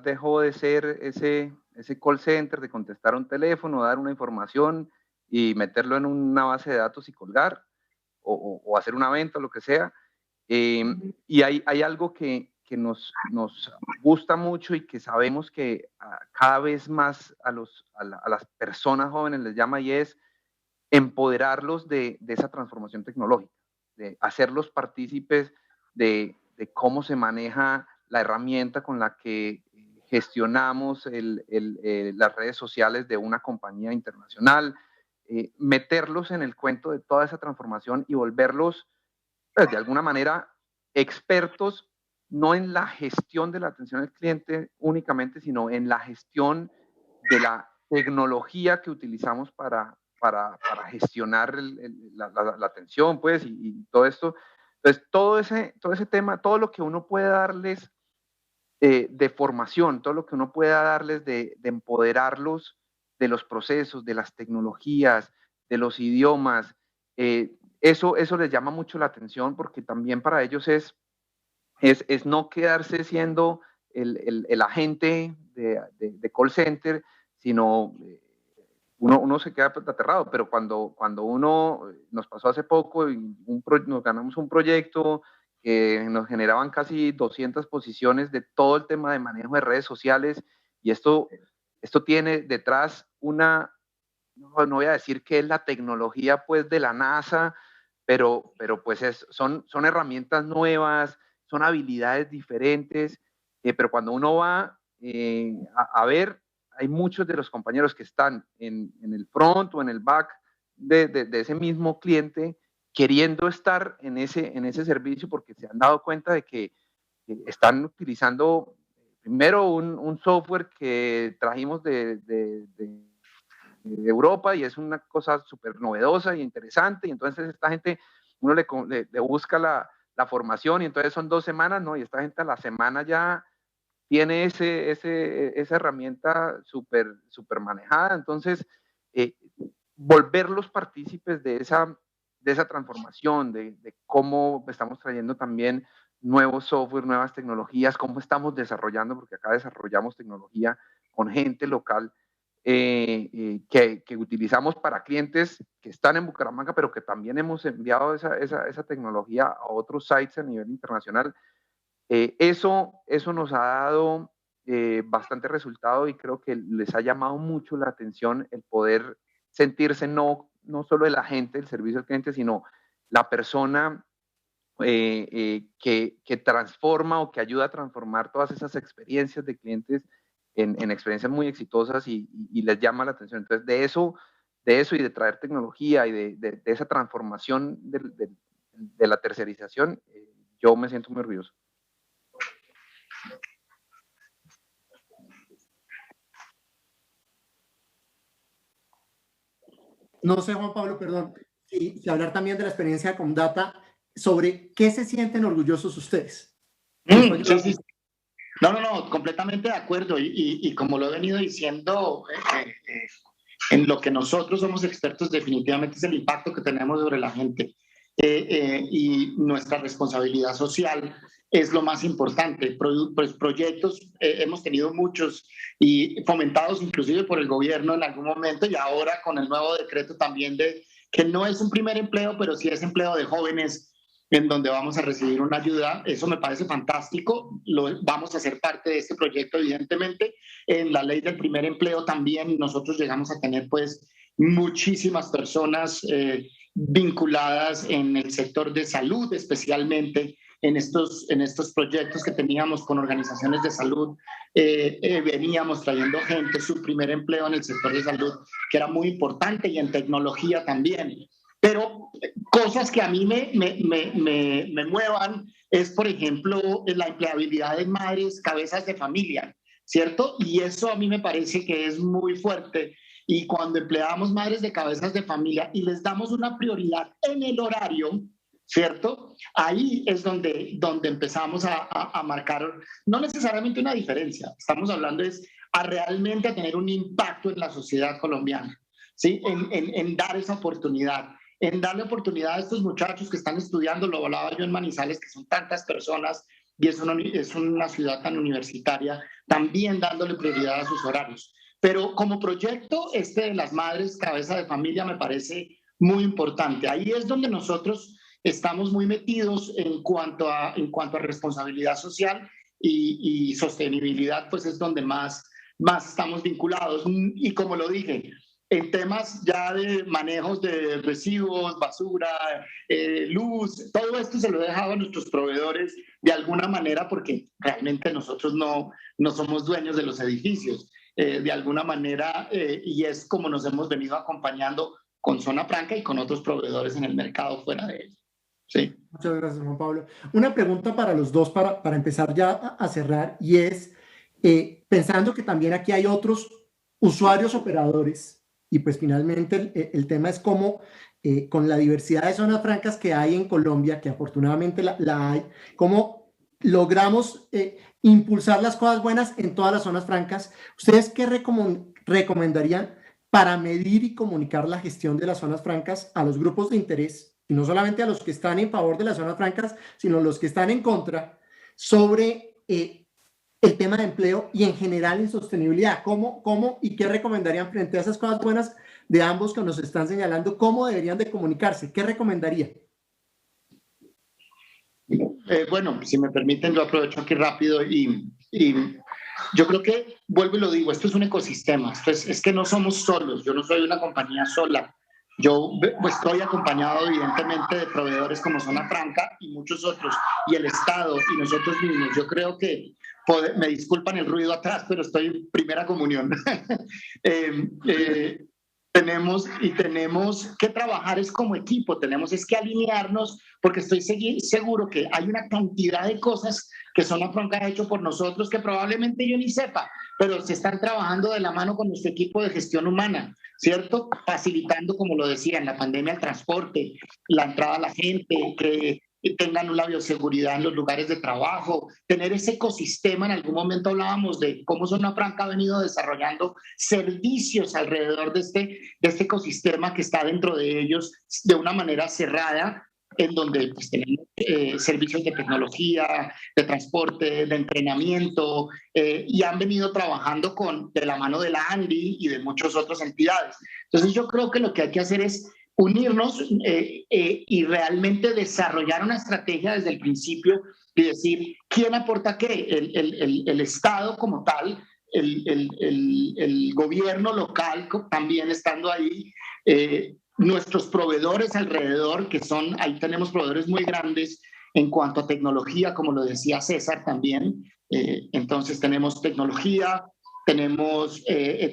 dejó de ser ese call center de contestar un teléfono, dar una información y meterlo en una base de datos y colgar, o hacer una venta, lo que sea. Y hay algo que nos gusta mucho y que sabemos que cada vez más a las personas jóvenes les llama y es empoderarlos de esa transformación tecnológica, de hacerlos partícipes de cómo se maneja la herramienta con la que gestionamos las redes sociales de una compañía internacional, meterlos en el cuento de toda esa transformación y volverlos, pues, de alguna manera, expertos, no en la gestión de la atención al cliente únicamente, sino en la gestión de la tecnología que utilizamos para gestionar la atención, pues, y todo esto. Entonces, todo ese tema, todo lo que uno puede darles de formación, todo lo que uno pueda darles de empoderarlos de los procesos, de las tecnologías, de los idiomas, eso les llama mucho la atención porque también para ellos es no quedarse siendo el agente de call center, sino uno se queda aterrado, pero cuando uno, nos pasó hace poco, nos ganamos un proyecto que nos generaban casi 200 posiciones de todo el tema de manejo de redes sociales, y esto tiene detrás una no voy a decir que es la tecnología pues de la NASA, pero pues son herramientas nuevas, son habilidades diferentes, pero cuando uno va a ver, hay muchos de los compañeros que están en el front o en el back de ese mismo cliente queriendo estar en ese servicio porque se han dado cuenta de que están utilizando primero un software que trajimos de Europa y es una cosa súper novedosa y interesante, y entonces esta gente, uno le busca la formación y entonces son 2 semanas, ¿no? Y esta gente a la semana ya tiene esa herramienta súper manejada, entonces volverlos partícipes de esa transformación, de cómo estamos trayendo también nuevos software, nuevas tecnologías, cómo estamos desarrollando, porque acá desarrollamos tecnología con gente local que utilizamos para clientes que están en Bucaramanga, pero que también hemos enviado esa tecnología a otros sites a nivel internacional. Eso nos ha dado bastante resultado y creo que les ha llamado mucho la atención el poder sentirse no solo el agente del servicio al cliente, sino la persona que transforma o que ayuda a transformar todas esas experiencias de clientes en experiencias muy exitosas y les llama la atención. Entonces, de eso y de traer tecnología y de esa transformación de la tercerización, yo me siento muy orgulloso. No sé, Juan Pablo, perdón, si hablar también de la experiencia con Data, sobre qué se sienten orgullosos ustedes. Sí. No, completamente de acuerdo. Y como lo he venido diciendo, en lo que nosotros somos expertos definitivamente es el impacto que tenemos sobre la gente. Y nuestra responsabilidad social es lo más importante. Pues proyectos hemos tenido muchos y fomentados inclusive por el gobierno en algún momento, y ahora con el nuevo decreto también de que no es un primer empleo, pero sí es empleo de jóvenes en donde vamos a recibir una ayuda. Eso me parece fantástico. Vamos a ser parte de este proyecto, evidentemente. En la ley del primer empleo también nosotros llegamos a tener pues muchísimas personas vinculadas en el sector de salud, especialmente en estos proyectos que teníamos con organizaciones de salud. Veníamos trayendo gente, su primer empleo en el sector de salud, que era muy importante, y en tecnología también. Pero cosas que a mí me muevan es, por ejemplo, la empleabilidad de madres, cabezas de familia, ¿cierto? Y eso a mí me parece que es muy fuerte. Y cuando empleamos madres de cabezas de familia y les damos una prioridad en el horario, ¿cierto? Ahí es donde empezamos a marcar, no necesariamente una diferencia, estamos hablando es realmente a tener un impacto en la sociedad colombiana, ¿sí? En dar esa oportunidad, en darle oportunidad a estos muchachos que están estudiando. Lo hablaba yo en Manizales, que son tantas personas y es una ciudad tan universitaria, también dándole prioridad a sus horarios. Pero como proyecto, de las madres cabeza de familia me parece muy importante. Ahí es donde nosotros estamos muy metidos en cuanto a responsabilidad social y sostenibilidad, pues es donde más estamos vinculados. Y como lo dije, en temas ya de manejos de residuos, basura, luz, todo esto se lo he dejado a nuestros proveedores de alguna manera, porque realmente nosotros no somos dueños de los edificios, de alguna manera, y es como nos hemos venido acompañando con Zona Franca y con otros proveedores en el mercado fuera de ellos. Sí. Muchas gracias, Juan Pablo. Una pregunta para los dos para empezar ya a cerrar, y es, pensando que también aquí hay otros usuarios operadores, y pues finalmente el tema es cómo, con la diversidad de zonas francas que hay en Colombia, que afortunadamente la hay, cómo logramos impulsar las cosas buenas en todas las zonas francas. ¿Ustedes qué recomendarían para medir y comunicar la gestión de las zonas francas a los grupos de interés, y no solamente a los que están en favor de las zonas francas, sino los que están en contra, sobre el tema de empleo y en general en sostenibilidad? ¿Cómo y qué recomendarían frente a esas cosas buenas de ambos que nos están señalando? ¿Cómo deberían de comunicarse? ¿Qué recomendaría? Bueno, si me permiten, yo aprovecho aquí rápido y Yo creo que, vuelvo y lo digo, esto es un ecosistema, es que no somos solos, yo no soy una compañía sola. Yo pues, estoy acompañado evidentemente de proveedores como Zona Franca y muchos otros, y el Estado y nosotros mismos. Yo creo que, me disculpan el ruido atrás, pero estoy en primera comunión. eh, eh, tenemos que trabajar es como equipo, tenemos es que alinearnos, porque estoy seguro que hay una cantidad de cosas que Zona Franca ha hecho por nosotros que probablemente yo ni sepa, pero se están trabajando de la mano con nuestro equipo de gestión humana, ¿cierto? Facilitando, como lo decía, en la pandemia el transporte, la entrada a la gente, que tengan una bioseguridad en los lugares de trabajo, tener ese ecosistema. En algún momento hablábamos de cómo Zona Franca ha venido desarrollando servicios alrededor de este ecosistema que está dentro de ellos de una manera cerrada, en donde pues, tenemos servicios de tecnología, de transporte, de entrenamiento, y han venido trabajando de la mano de la ANDI y de muchas otras entidades. Entonces yo creo que lo que hay que hacer es unirnos y realmente desarrollar una estrategia desde el principio y decir quién aporta qué, el Estado como tal, el gobierno local también estando ahí, nuestros proveedores alrededor, que son, ahí tenemos proveedores muy grandes en cuanto a tecnología, como lo decía César también. Entonces tenemos tecnología, tenemos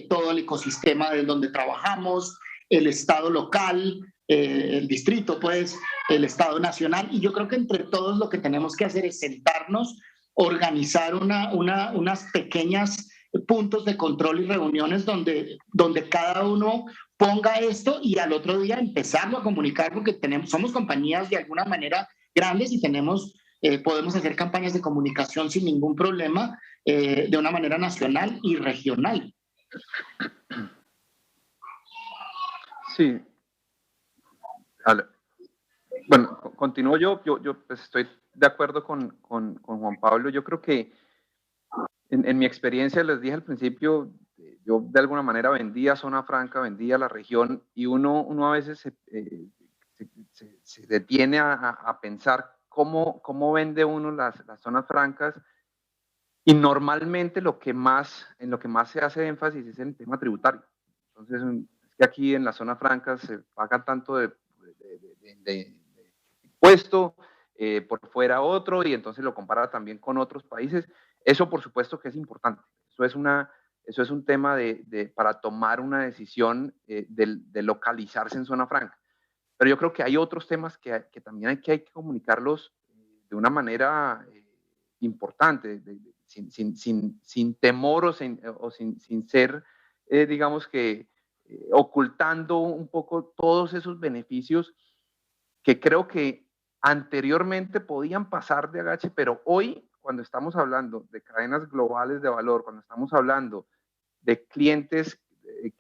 todo el ecosistema de donde trabajamos, el Estado local, el distrito, pues, el Estado nacional, y yo creo que entre todos lo que tenemos que hacer es sentarnos, organizar unas pequeñas puntos de control y reuniones donde cada uno ponga esto y al otro día empezarlo a comunicar, porque somos compañías de alguna manera grandes y podemos hacer campañas de comunicación sin ningún problema, de una manera nacional y regional. Sí. Bueno, continúo yo pues estoy de acuerdo con Juan Pablo. Yo creo que en mi experiencia, les dije al principio, yo de alguna manera vendía Zona Franca, vendía la región, y uno a veces se detiene a pensar cómo vende uno las zonas francas, y normalmente en lo que más se hace énfasis es en el tema tributario. Entonces, es que aquí en las zonas francas se paga tanto de impuesto, por fuera otro, y entonces lo compara también con otros países. Eso por supuesto que es importante. Eso es un tema para tomar una decisión de localizarse en zona franca. Pero yo creo que hay otros temas que también hay que comunicarlos de una manera importante, sin temor o sin ser, digamos que, ocultando un poco todos esos beneficios que creo que anteriormente podían pasar de agache, pero hoy, cuando estamos hablando de cadenas globales de valor, cuando estamos hablando de clientes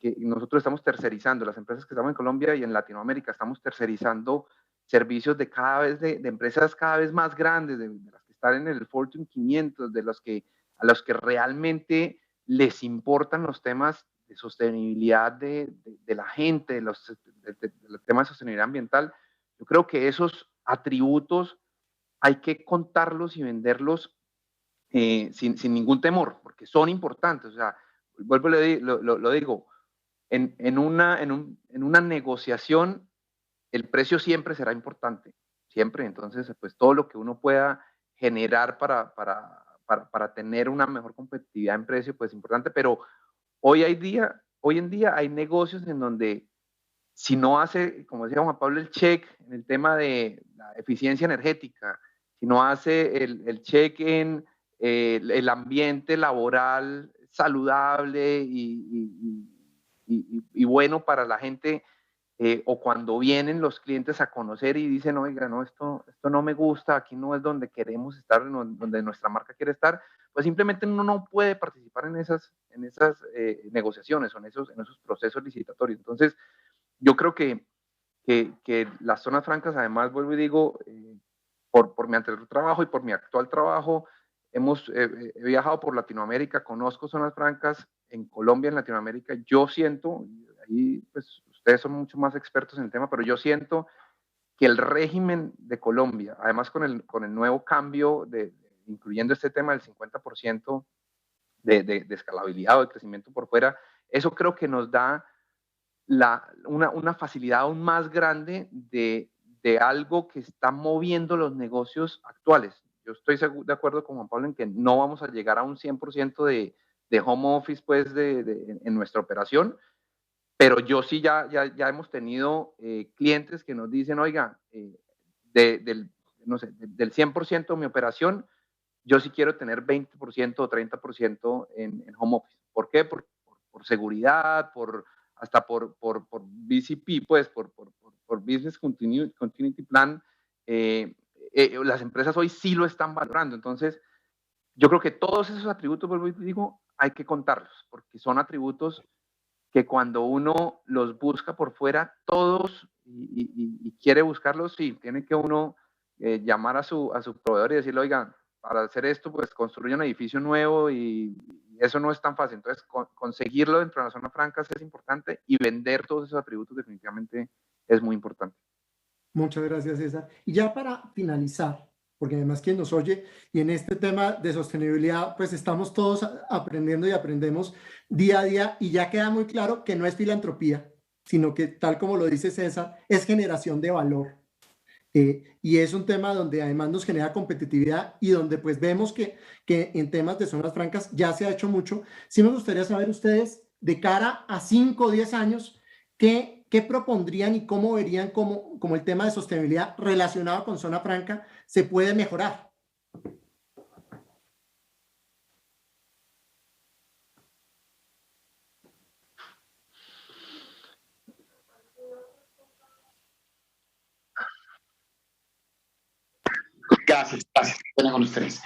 que nosotros estamos tercerizando, las empresas que estamos en Colombia y en Latinoamérica, estamos tercerizando servicios de empresas cada vez más grandes, de las que están en el Fortune 500, a los que realmente les importan los temas de sostenibilidad de la gente, de los temas de sostenibilidad ambiental. Yo creo que esos atributos hay que contarlos y venderlos sin ningún temor, porque son importantes. O sea, vuelvo lo digo, en una negociación el precio siempre será importante, siempre. Entonces, pues todo lo que uno pueda generar para tener una mejor competitividad en precio, pues es importante. Pero hoy en día hay negocios en donde, si no hace, como decía Juan Pablo, el check en el tema de la eficiencia energética, si no hace el check en el ambiente laboral saludable y bueno para la gente, o cuando vienen los clientes a conocer y dicen, oiga, no, esto no me gusta, aquí no es donde queremos estar, donde nuestra marca quiere estar, pues simplemente uno no puede participar en esas negociaciones o en esos procesos licitatorios. Entonces, yo creo que las zonas francas, además, vuelvo y digo, por mi anterior trabajo y por mi actual trabajo, he viajado por Latinoamérica, conozco zonas francas en Colombia, en Latinoamérica. Yo siento, ahí pues ustedes son mucho más expertos en el tema, pero yo siento que el régimen de Colombia, además con el nuevo cambio, incluyendo este tema del 50% de escalabilidad o de crecimiento por fuera, eso creo que nos da una facilidad aún más grande de algo que está moviendo los negocios actuales. Yo estoy de acuerdo con Juan Pablo en que no vamos a llegar a un 100% de home office pues, en nuestra operación, pero yo sí ya hemos tenido clientes que nos dicen, oiga, no sé, del 100% de mi operación, yo sí quiero tener 20% o 30% en home office. ¿Por qué? Por seguridad, hasta por BCP, pues, por Business Continuity Plan. Las empresas hoy sí lo están valorando. Entonces, yo creo que todos esos atributos, vuelvo y digo, hay que contarlos, porque son atributos que cuando uno los busca por fuera, todos, y quiere buscarlos, sí, tiene que uno llamar a su proveedor y decirle, oigan, para hacer esto, pues construye un edificio nuevo y eso no es tan fácil. Entonces, conseguirlo dentro de las zonas francas es importante y vender todos esos atributos definitivamente es muy importante. Muchas gracias, César. Y ya para finalizar, porque además quien nos oye y en este tema de sostenibilidad, pues estamos todos aprendiendo y aprendemos día a día y ya queda muy claro que no es filantropía, sino que tal como lo dice César, es generación de valor. Y es un tema donde además nos genera competitividad y donde pues vemos que en temas de zonas francas ya se ha hecho mucho. Sí me gustaría saber ustedes, de cara a 5 o 10 años, ¿qué propondrían y cómo verían como el tema de sostenibilidad relacionado con zona franca se puede mejorar? Gracias, buenas con ustedes.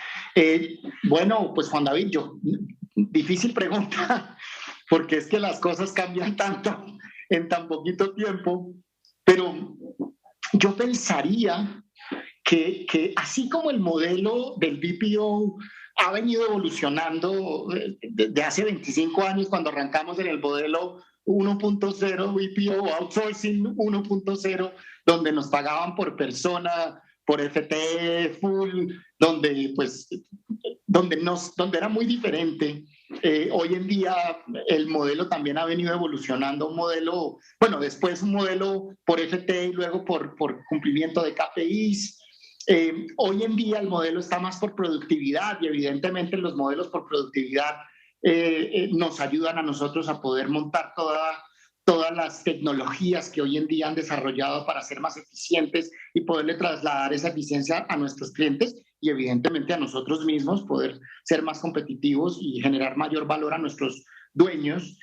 Bueno, pues Juan David, difícil pregunta, porque es que las cosas cambian tanto en tan poquito tiempo, pero yo pensaría que así como el modelo del BPO ha venido evolucionando desde hace 25 años cuando arrancamos en el modelo 1.0 BPO, outsourcing 1.0, donde nos pagaban por persona, por FTE full, donde pues donde era muy diferente. Hoy en día el modelo también ha venido evolucionando, un modelo, bueno, después un modelo por FTE y luego por cumplimiento de KPIs. Hoy en día el modelo está más por productividad y evidentemente los modelos por productividad nos ayudan a nosotros a poder montar todas las tecnologías que hoy en día han desarrollado para ser más eficientes y poderle trasladar esa eficiencia a nuestros clientes y evidentemente a nosotros mismos, poder ser más competitivos y generar mayor valor a nuestros dueños.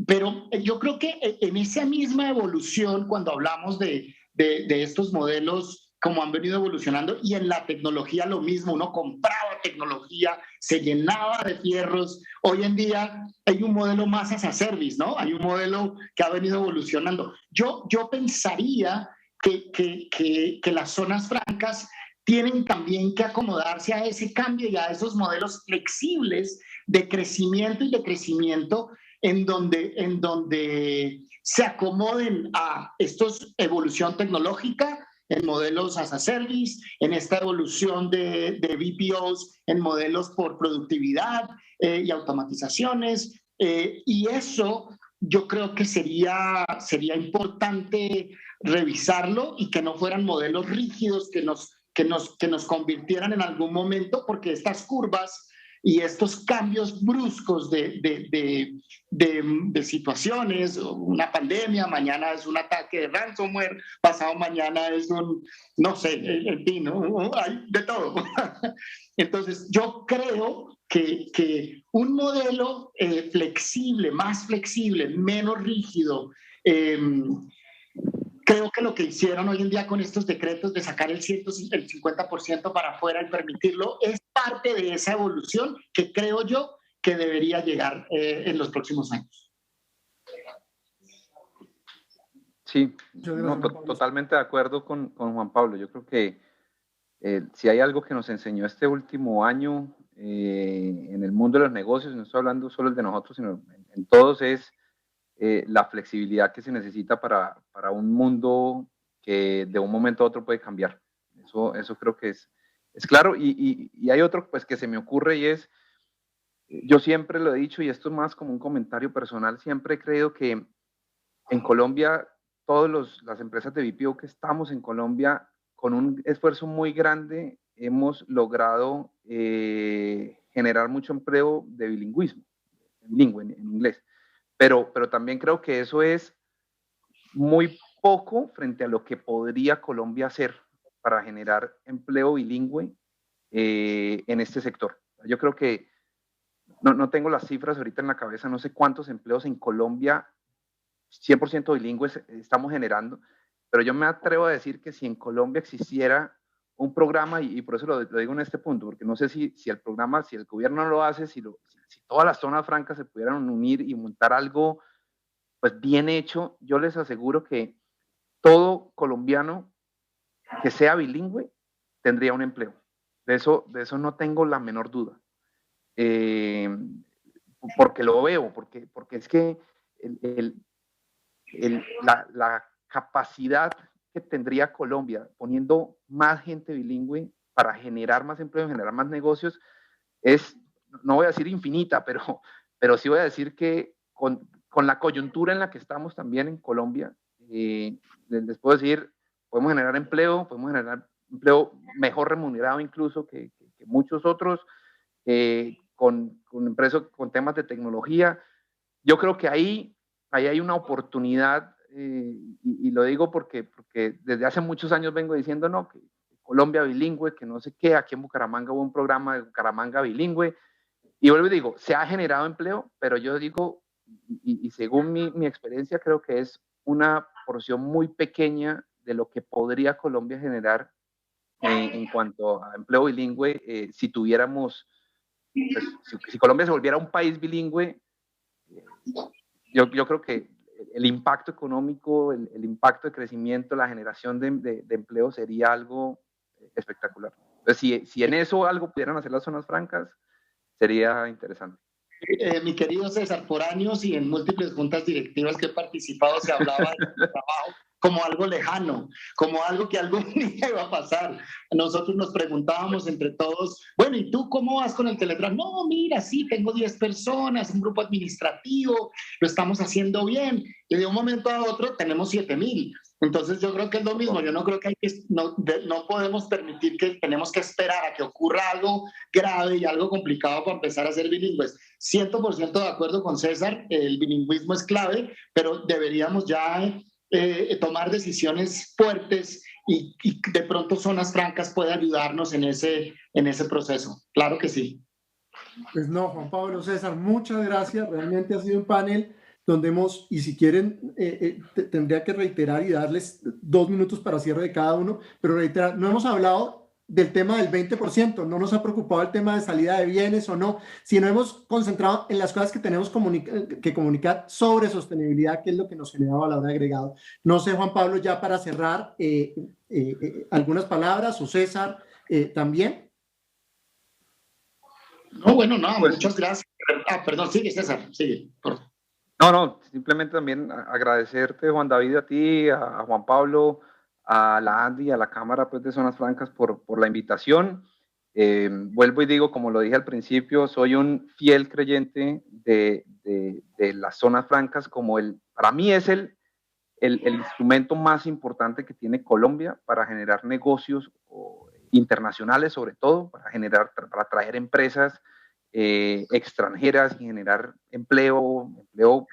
Pero yo creo que en esa misma evolución, cuando hablamos de estos modelos, como han venido evolucionando, y en la tecnología lo mismo, uno compraba tecnología, se llenaba de fierros. Hoy en día hay un modelo más as a service, ¿no? Hay un modelo que ha venido evolucionando. Yo pensaría que las zonas francas tienen también que acomodarse a ese cambio y a esos modelos flexibles de crecimiento y de crecimiento en donde se acomoden a estos evolución tecnológica en modelos as a service, en esta evolución de BPOs, en modelos por productividad y automatizaciones. Y eso yo creo que sería importante revisarlo y que no fueran modelos rígidos que nos convirtieran en algún momento, porque estas curvas y estos cambios bruscos de situaciones, una pandemia, mañana es un ataque de ransomware, pasado mañana es no sé, en fin, ¿no? Hay de todo. Entonces, yo creo que un modelo flexible, más flexible, menos rígido, creo que lo que hicieron hoy en día con estos decretos de sacar el 50% para afuera y permitirlo es parte de esa evolución que creo yo que debería llegar en los próximos años. Sí, no, totalmente de acuerdo con Juan Pablo. Yo creo que si hay algo que nos enseñó este último año en el mundo de los negocios, no estoy hablando solo de nosotros, sino en todos, es la flexibilidad que se necesita para un mundo que de un momento a otro puede cambiar. Eso creo que es claro. Y hay otro pues, que se me ocurre y es, yo siempre lo he dicho, y esto es más como un comentario personal, siempre he creído que en Colombia, todas las empresas de BPO que estamos en Colombia, con un esfuerzo muy grande, hemos logrado generar mucho empleo de bilingüismo, bilingüe en inglés. Pero también creo que eso es muy poco frente a lo que podría Colombia hacer para generar empleo bilingüe en este sector. Yo creo que no tengo las cifras ahorita en la cabeza, no sé cuántos empleos en Colombia 100% bilingües estamos generando, pero yo me atrevo a decir que si en Colombia existiera un programa, y por eso lo digo en este punto, porque no sé si el programa, si el gobierno no lo hace, si todas las zonas francas se pudieran unir y montar algo pues bien hecho, yo les aseguro que todo colombiano que sea bilingüe tendría un empleo. De eso no tengo la menor duda. Porque lo veo, porque es que la capacidad que tendría Colombia poniendo más gente bilingüe para generar más empleo, generar más negocios, es, no voy a decir infinita, pero sí voy a decir que con la coyuntura en la que estamos también en Colombia, les puedo decir, podemos generar empleo mejor remunerado incluso que muchos otros, con empresas con temas de tecnología. Yo creo que ahí hay una oportunidad, y lo digo porque desde hace muchos años vengo diciendo, no, que Colombia bilingüe, que no sé qué, aquí en Bucaramanga hubo un programa de Bucaramanga bilingüe, y vuelvo y digo, se ha generado empleo, pero yo digo, y según mi experiencia, creo que es una porción muy pequeña de lo que podría Colombia generar en cuanto a empleo bilingüe, si tuviéramos, pues, si Colombia se volviera un país bilingüe, yo creo que el impacto económico, el impacto de crecimiento, la generación de empleo sería algo espectacular. Entonces, si en eso algo pudieran hacer las zonas francas, sería interesante. Mi querido César, por años y en múltiples juntas directivas que he participado se hablaba de trabajo como algo lejano, como algo que algún día iba a pasar. Nosotros nos preguntábamos entre todos, bueno, ¿y tú cómo vas con el teletrabajo? No, mira, sí, tengo 10 personas, un grupo administrativo, lo estamos haciendo bien. Y de un momento a otro tenemos 7,000. Entonces yo creo que es lo mismo, yo no creo que no podemos permitir que tenemos que esperar a que ocurra algo grave y algo complicado para empezar a ser bilingües. 100% de acuerdo con César, el bilingüismo es clave, pero deberíamos ya tomar decisiones fuertes y de pronto Zonas Francas puede ayudarnos en ese proceso. Claro que sí. Pues no, Juan Pablo, César, muchas gracias. Realmente ha sido un panel donde y si quieren, tendría que reiterar y darles 2 minutos para cierre de cada uno, pero reiterar, no hemos hablado del tema del 20%, no nos ha preocupado el tema de salida de bienes o no, sino hemos concentrado en las cosas que tenemos que comunicar sobre sostenibilidad, que es lo que nos genera valor agregado. No sé, Juan Pablo, ya para cerrar, algunas palabras, o César también. No, bueno, no, pues, muchas gracias. Perdón, sigue César, sigue. No, simplemente también agradecerte, Juan David, a ti, a Juan Pablo, a la Andy, a la Cámara pues, de Zonas Francas por la invitación. Vuelvo y digo, como lo dije al principio, soy un fiel creyente de las zonas francas como para mí es el instrumento más importante que tiene Colombia para generar negocios internacionales, sobre todo, para atraer empresas extranjeras y generar empleo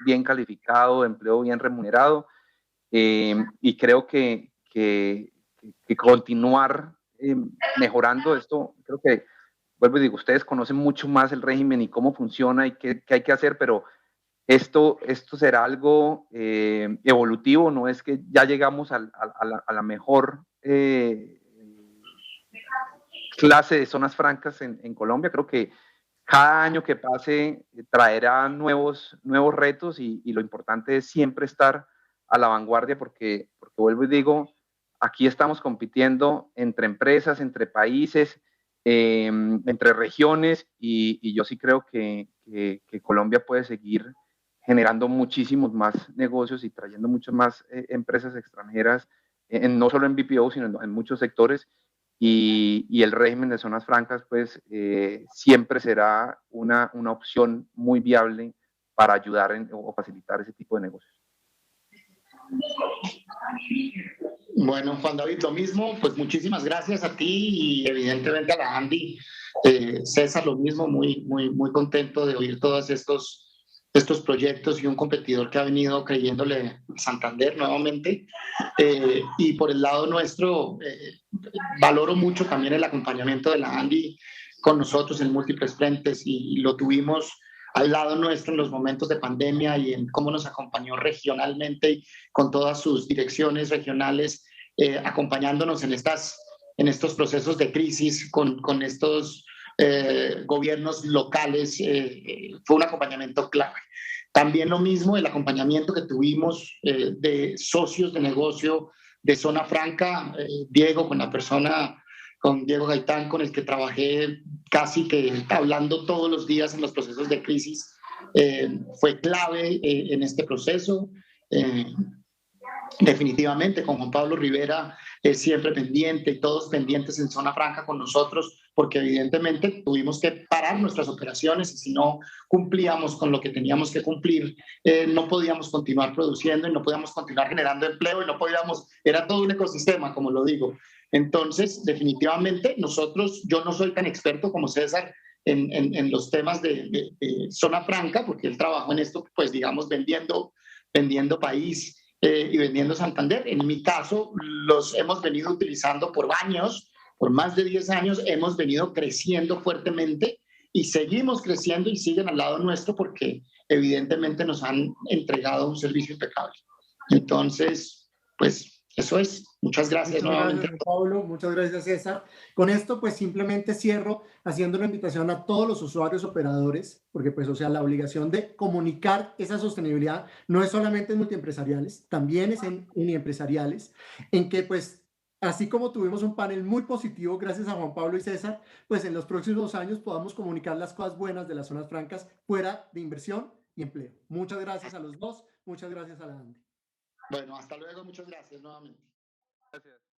bien calificado, empleo bien remunerado. Y creo que continuar mejorando esto, creo que, vuelvo y digo, ustedes conocen mucho más el régimen y cómo funciona y qué hay que hacer, pero esto será algo evolutivo, no es que ya llegamos a la mejor clase de zonas francas en Colombia. Creo que cada año que pase traerá nuevos retos y lo importante es siempre estar a la vanguardia porque vuelvo y digo, aquí estamos compitiendo entre empresas, entre países, entre regiones y yo sí creo que Colombia puede seguir generando muchísimos más negocios y trayendo muchas más empresas extranjeras, no solo en BPO, sino en muchos sectores. y el régimen de zonas francas pues siempre será una opción muy viable para ayudar o facilitar ese tipo de negocios. Bueno, Juan David, lo mismo, pues muchísimas gracias a ti y evidentemente a la Andy. César, lo mismo, muy contento de oír todos estos proyectos y un competidor que ha venido creyéndole a Santander nuevamente. Y por el lado nuestro, valoro mucho también el acompañamiento de la Andy con nosotros en múltiples frentes y lo tuvimos al lado nuestro en los momentos de pandemia y en cómo nos acompañó regionalmente y con todas sus direcciones regionales, acompañándonos en estos procesos de crisis con estos gobiernos locales. Fue un acompañamiento clave. También lo mismo, el acompañamiento que tuvimos de socios de negocio de Zona Franca, Diego, con Diego Gaitán, con el que trabajé casi que hablando todos los días en los procesos de crisis, fue clave en este proceso. Definitivamente, con Juan Pablo Rivera siempre pendiente y todos pendientes en Zona Franca con nosotros, porque evidentemente tuvimos que parar nuestras operaciones y si no cumplíamos con lo que teníamos que cumplir, no podíamos continuar produciendo y no podíamos continuar generando empleo y no podíamos, era todo un ecosistema, como lo digo. Entonces, definitivamente, yo no soy tan experto como César en los temas de Zona Franca, porque él trabajó en esto, pues digamos, vendiendo país y vendiendo Santander. En mi caso, los hemos venido utilizando por años, por más de 10 años, hemos venido creciendo fuertemente y seguimos creciendo y siguen al lado nuestro porque evidentemente nos han entregado un servicio impecable. Entonces, pues eso es. Muchas gracias nuevamente. Gracias, Pablo. Muchas gracias, César. Con esto, pues simplemente cierro haciendo una invitación a todos los usuarios operadores, porque pues, o sea, la obligación de comunicar esa sostenibilidad no es solamente en multiempresariales, también es en uniempresariales, en que pues, así como tuvimos un panel muy positivo gracias a Juan Pablo y César, pues en los próximos años podamos comunicar las cosas buenas de las zonas francas fuera de inversión y empleo. Muchas gracias a los dos, muchas gracias a la Andy. Bueno, hasta luego, muchas gracias nuevamente. Gracias.